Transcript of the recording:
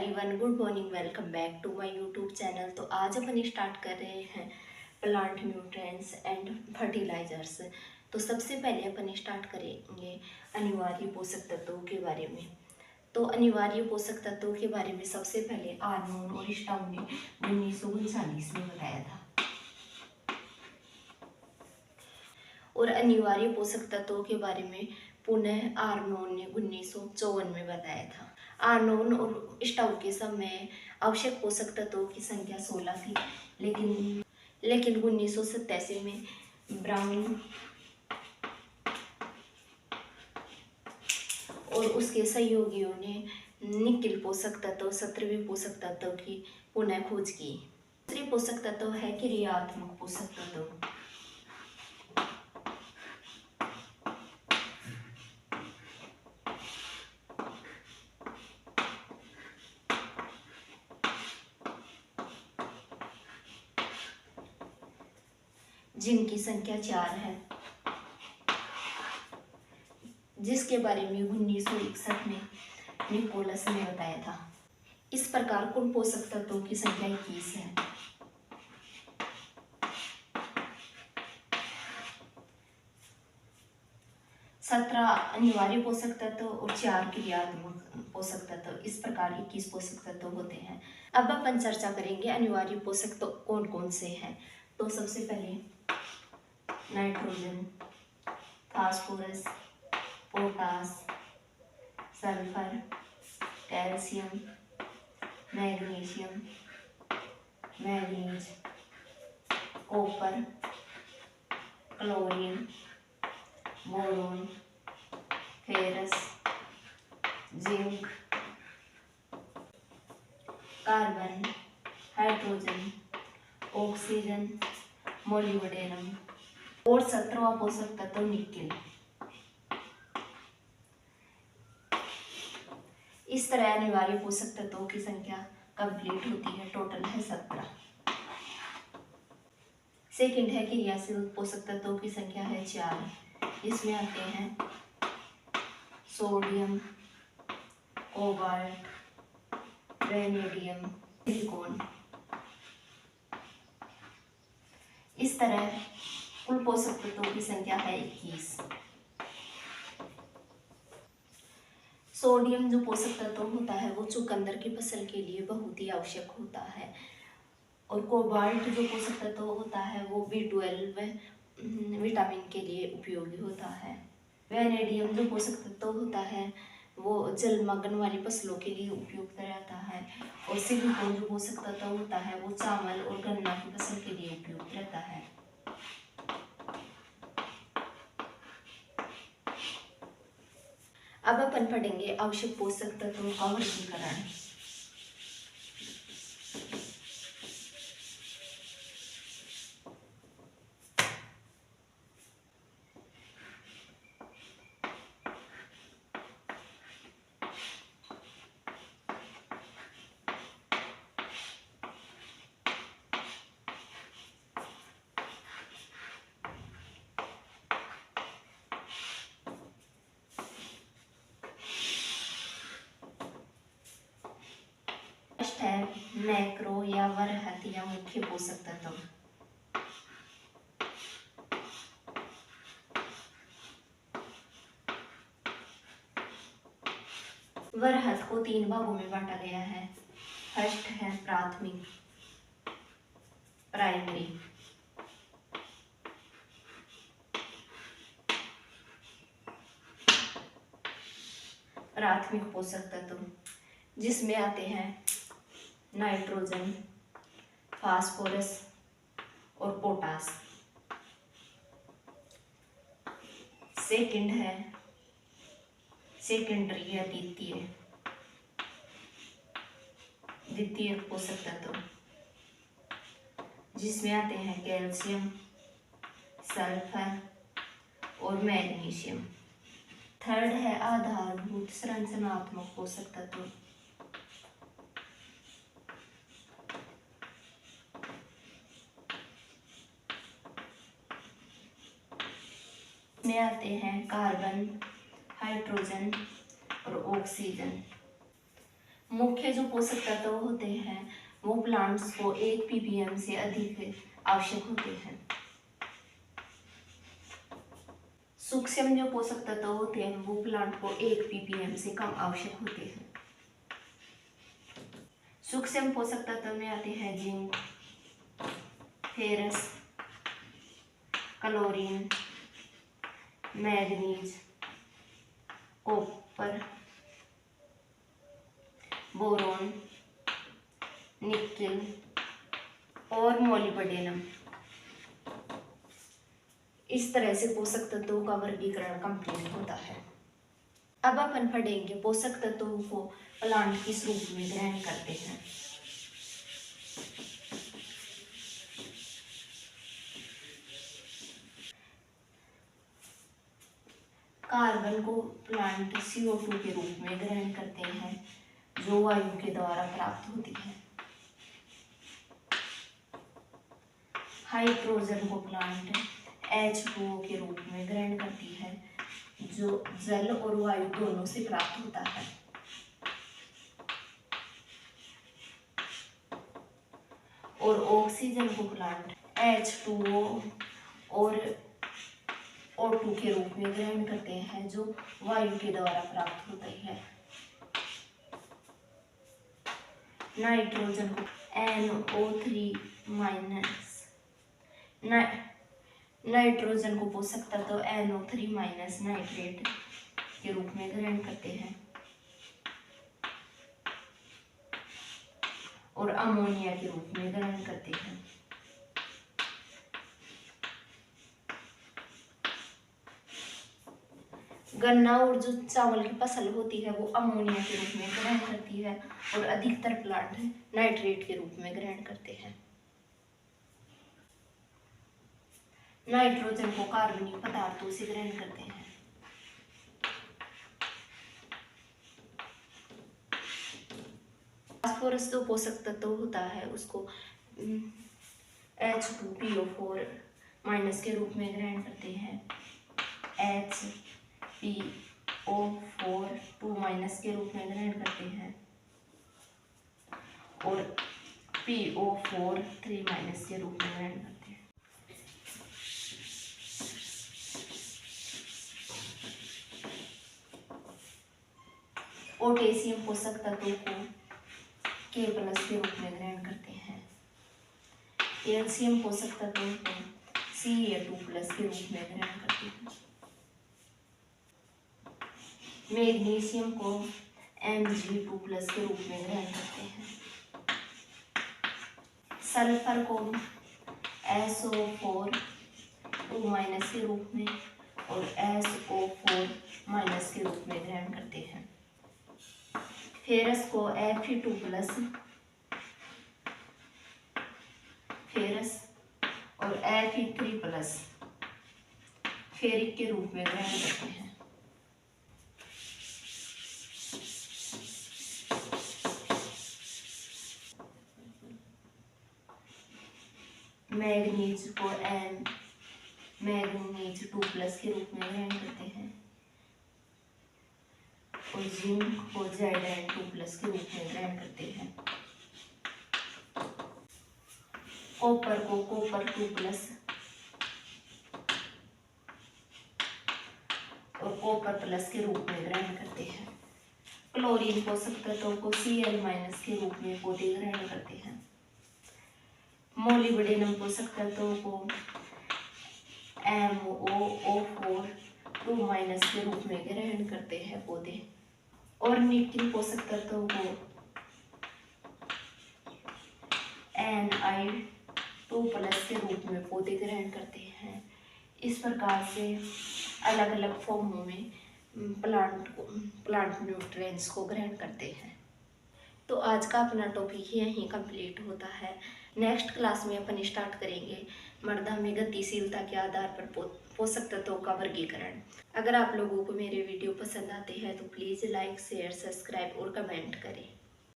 Everyone, good morning. Welcome back to my YouTube channel. तो आज अपन start कर रहे हैं प्लांट न्यूट्रिएंट्स एंड फर्टिलाइजर्स। तो सबसे पहले अपन स्टार्ट करेंगे अनिवार्य पोषक तत्वों के बारे में। तो अनिवार्य पोषक तत्वों के बारे में सबसे पहले आर्नोन और स्टाउ ने 1939 में बताया था। और अनिवार्य पोषक तत्वों के बारे में पुनः आर्नोन ने 1954 में बताया था। आर्नोन और स्टाउ के समय आवश्यक पोषक तत्वों की संख्या 16 थी, लेकिन 1987 में ब्राउन और उसके सहयोगियों ने निकिल पोषक तत्व 17वें पोषक तत्व की पुनः खोज की। दूसरी पोषक तत्व है क्रियात्मक पोषक तत्व। जिनकी संख्या 4 है, जिसके बारे में 1961 में निकोलस ने बताया था। इस प्रकार कुल पोषक तत्वों की संख्या 21 है। 17 अनिवार्य पोषक तत्व और 4 क्रियात्मक पोषक तत्व, इस प्रकार 21 पोषक तत्व होते हैं। अब अपन चर्चा करेंगे अनिवार्य पोषक तो कौन कौन से हैं। तो सबसे पहले nitrogen, phosphorus, potash, sulphur, calcium, magnesium, manganese, copper, chlorine, boron, ferrous, zinc, carbon, hydrogen, oxygen, molybdenum और 17वां पोषक तत्व निकेल। इस तरह अनिवार्य पोषक तत्वों की संख्या कंप्लीट होती है। टोटल है 17। सेकंड है क्रियाशील पोषक तत्वों की संख्या है 4। इसमें आते हैं सोडियम, कोबाल्ट, वेनेडियम, सिलिकॉन। इस तरह कुल पोषक तत्वों की संख्या है 21। सोडियम जो पोषक तत्व होता है वो चुकंदर की फसल के लिए बहुत ही आवश्यक होता है। और कोबाल्ट जो पोषक तत्व होता है वो B12 विटामिन के लिए उपयोगी होता है। वेनेडियम जो पोषक तत्व होता है वो जलमग्न वाली फसलों के लिए उपयुक्त रहता है। और सिलिकॉन जो पोषक तत्व होता है वो चावल और गन्ना की फसल के लिए उपयुक्त रहता है। अब अपन पढ़ेंगे आवश्यक पोषक तत्वों का वर्गीकरण। है मैक्रो या वरहत या मुख्य पोषक तत्व। वरहत को 3 भागों में बांटा गया है। फर्स्ट है प्राथमिक, प्राइमरी। प्राथमिक पोषक तत्व जिसमें आते हैं नाइट्रोजन, फास्फोरस और पोटास। सेकंड है सेकेंडरी या द्वितीय पोषक तत्व जिसमें आते हैं कैल्शियम, सल्फर और मैग्नीशियम। थर्ड है आधारभूत संरचनात्मक पोषक तत्व में आते हैं कार्बन, हाइड्रोजन और ऑक्सीजन। मुख्य जो पोषक तत्व होते हैं वो प्लांट्स को 1 ppm से अधिक आवश्यक होते हैं। सूक्ष्म जो पोषक तत्व होते हैं वो प्लांट को 1 ppm से कम आवश्यक होते हैं। सूक्ष्म पोषक तत्व में आते हैं zinc, ferrous, chlorine, manganese, copper, boron, nickel और मोलिब्डेनम। इस तरह से पोषक तत्वों का वर्गीकरण कंप्लीट होता है। अब अपन पढ़ेंगे पोषक तत्वों को प्लांट किस रूप में ग्रहण करते हैं। कार्बन को प्लांट CO2 के रूप में ग्रहण करते हैं जो वायु के द्वारा प्राप्त होती है। हाइड्रोजन को प्लांट H2O के रूप में ग्रहण करती है जो जल और वायु दोनों से प्राप्त होता है। और ऑक्सीजन को प्लांट H2O और O2 के रूप में ग्रहण करते हैं जो वायु के द्वारा प्राप्त होती है। नाइट्रोजन को NO3- नाइट्रोजन को पोषक तत्व NO3- नाइट्रेट के रूप में ग्रहण करते हैं और अमोनिया के रूप में ग्रहण करते हैं। गन्ना और जो चावल की फसल होती है वो अमोनिया के रूप में ग्रहण करती है और अधिकतर प्लांट नाइट्रेट के रूप में ग्रहण करते हैं। नाइट्रोजन को कार्बनिक पदार्थों से ग्रहण करते हैं। फास्फोरस जो पोषक तत्व होता है उसको H2PO4- के रूप में ग्रहण करते हैं। HPO4- के रूप में ग्रहण करते हैं और PO4- के रूप में ग्रहण करते हैं। पोटेशियम पोषक तत्वों को K+ के रूप में ग्रहण करते हैं। कैल्शियम पोषक तत्वों को Ca2+ के रूप में ग्रहण करते हैं। मैग्नीशियम को Mg2+ के रूप में ग्रहण करते हैं। सल्फर को SO4- के रूप में और SO4- के रूप में ग्रहण करते हैं। फेरस को Fe2+, फेरस और Fe3+ फेरिक के रूप में ग्रहण करते हैं। मैग्नीज को मैग्नीज2+ के रूप में ग्रहण करते हैं और जिंक को Zn2+ के रूप में ग्रहण करते हैं। कॉपर को Copper2+ और Copper+ के रूप में ग्रहण करते हैं। क्लोरीन पोषक तत्वों को Cl- के रूप में पौधे ग्रहण करते हैं। मोलिब्डेनम पोषक तत्वों को MoO4- के रूप में ग्रहण करते हैं पौधे और निकेल पोषक तत्वों को Ni2+ के रूप में पौधे ग्रहण करते हैं। इस प्रकार से अलग अलग फॉर्मों में प्लांट न्यूट्रिएंट्स को ग्रहण करते हैं। तो आज का अपना टॉपिक यहीं कंप्लीट होता है। नेक्स्ट क्लास में अपन स्टार्ट करेंगे मृदा में गतिशीलता के आधार पर पोषक तत्वों का वर्गीकरण। अगर आप लोगों को मेरे वीडियो पसंद आते हैं तो प्लीज़ लाइक, शेयर, सब्सक्राइब और कमेंट करें।